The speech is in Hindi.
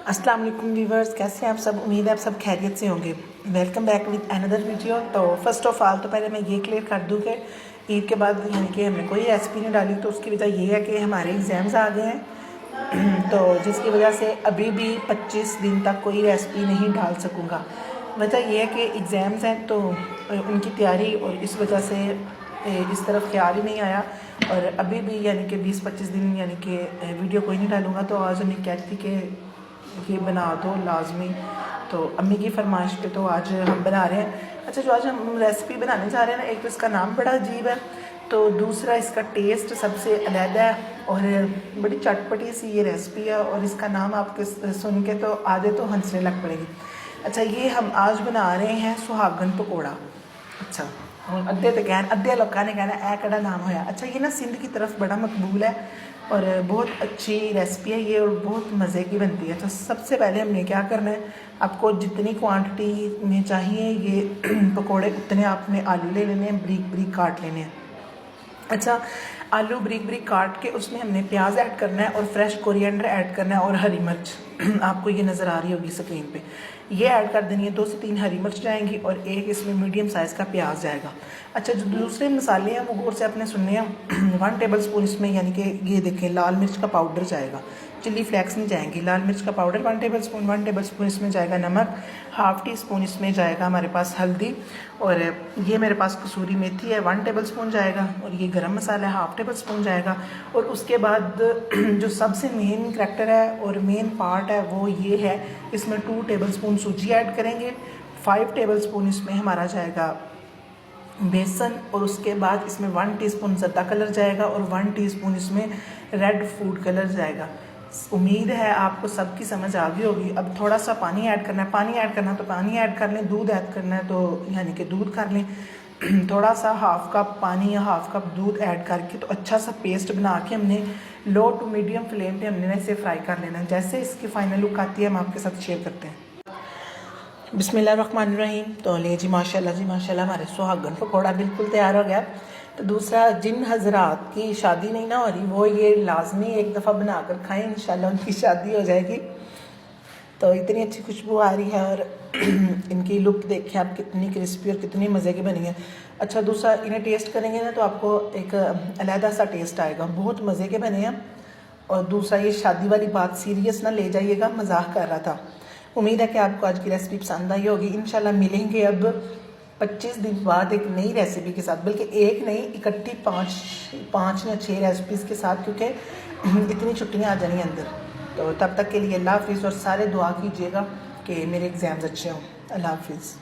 अस्सलाम वालेकुम व्यूवर्स, कैसे हैं आप सब। उम्मीद है आप सब खैरियत से होंगे। Welcome back with another video. तो फर्स्ट ऑफ ऑल तो पहले मैं ये क्लियर कर दूँ कि ईद के बाद यानी कि हमने कोई रेसिपी नहीं डाली, तो उसकी वजह ये है कि हमारे एग्ज़ाम्स आ गए हैं तो जिसकी वजह से अभी भी 25 दिन तक कोई रेसिपी नहीं डाल सकूँगा। वजह यह है कि एग्ज़ाम्स हैं तो उनकी तैयारी और इस वजह से इस तरफ ख्याल ही नहीं आया। और अभी भी यानी कि 20-25 दिन यानी कि वीडियो कोई नहीं डालूँगा। तो आज अम्मी कहती कि ये बना दो लाजमी, तो अम्मी की फरमाइश पे तो आज हम बना रहे हैं। अच्छा, जो आज हम रेसिपी बनाने जा रहे हैं ना, एक तो इसका नाम बड़ा अजीब है, तो दूसरा इसका टेस्ट सबसे अलग है और बड़ी चटपटी सी ये रेसिपी है। और इसका नाम आपके सुन के तो आधे तो हंसने लग पड़ेगी। अच्छा, ये हम आज बना रहे हैं सुहागन पकौड़ा। अच्छा, और अद्धे लोग ने कहना ऐ कड़ा नाम होया। अच्छा, ये ना सिंध की तरफ बड़ा मकबूल है और बहुत अच्छी रेसिपी है ये और बहुत मज़े की बनती है। तो सबसे पहले हमने क्या करना है, आपको जितनी क्वांटिटी में चाहिए ये पकोड़े उतने आपने आलू ले लेने हैं, ब्रीक ब्रीक काट लेने हैं। अच्छा, आलू ब्रीक ब्रीक काट के उसमें हमने प्याज ऐड करना है और फ्रेश कोरिएंडर ऐड करना है और हरी मिर्च आपको ये नज़र आ रही होगी स्क्रीन पे, ये ऐड कर देनी है। 2 से 3 हरी मिर्च जाएंगी और एक इसमें मीडियम साइज़ का प्याज जाएगा। अच्छा, जो दूसरे मसाले हैं वो गौर से आपने सुनने हैं। 1 टेबल स्पून इसमें यानी कि ये देखें लाल मिर्च का पाउडर जाएगा, चिल्ली फ्लेक्स नहीं जाएंगी, लाल मिर्च का powder 1 table spoon. 1 table spoon इसमें जाएगा नमक, हाफ़ टी स्पून इसमें जाएगा हमारे पास हल्दी, और ये मेरे पास कसूरी मेथी है 1 टेबल स्पून जाएगा, और ये गरम मसाला है हाफ़ टेबल स्पून जाएगा। और उसके बाद जो सबसे मेन करैक्टर है और मेन पार्ट है वो ये है, इसमें 2 टेबल स्पून सूजी ऐड करेंगे, 5 टेबल स्पून इसमें हमारा जाएगा बेसन, और उसके बाद इसमें 1 टीस्पून ज़रदा कलर जाएगा और 1 टीस्पून इसमें रेड फूड कलर जाएगा। उम्मीद है आपको सबकी समझ आ गई होगी। अब थोड़ा सा पानी ऐड करना है, पानी ऐड करना है तो पानी ऐड कर लें, दूध ऐड करना है तो यानी कि दूध कर लें। थोड़ा सा हाफ़ कप पानी या हाफ़ कप दूध ऐड करके तो अच्छा सा पेस्ट बना के हमने लो टू मीडियम फ्लेम पे हमने इसे फ्राई कर लेना है। जैसे इसकी फाइनल लुक आती है हम आपके साथ शेयर करते हैं। बिस्मिल्लाहिर्रहमानिर्रहीम। तो ले जी माशाल्लाह जी माशाल्लाह, हमारे सुहागन पकौड़ा बिल्कुल तैयार हो गया। तो दूसरा, जिन हजरात की शादी नहीं ना हो रही वो ये लाजमी एक दफ़ा बनाकर खाएं, इंशाल्लाह उनकी शादी हो जाएगी। तो इतनी अच्छी खुशबू आ रही है और इनकी लुक देखें आप, कितनी क्रिस्पी और कितनी मज़े की बनी है। अच्छा, दूसरा, इन्हें टेस्ट करेंगे ना तो आपको एक अलहदा सा टेस्ट आएगा, बहुत मज़े के बने हैं। और दूसरा, ये शादी वाली बात सीरियस ना ले जाइएगा, मजाक कर रहा था। उम्मीद है कि आपको आज की रेसिपी पसंद आई होगी। इंशाल्लाह मिलेंगे अब 25 दिन बाद एक नई रेसिपी के साथ, बल्कि एक नहीं, इकट्ठी 5 या 6 रेसिपीज़ के साथ, क्योंकि इतनी छुट्टियाँ आ जानी अंदर। तो तब तक के लिए अल्लाह हाफिज़, और सारे दुआ कीजिएगा कि मेरे एग्ज़ाम्स अच्छे हों। अल्लाह हाफिज़।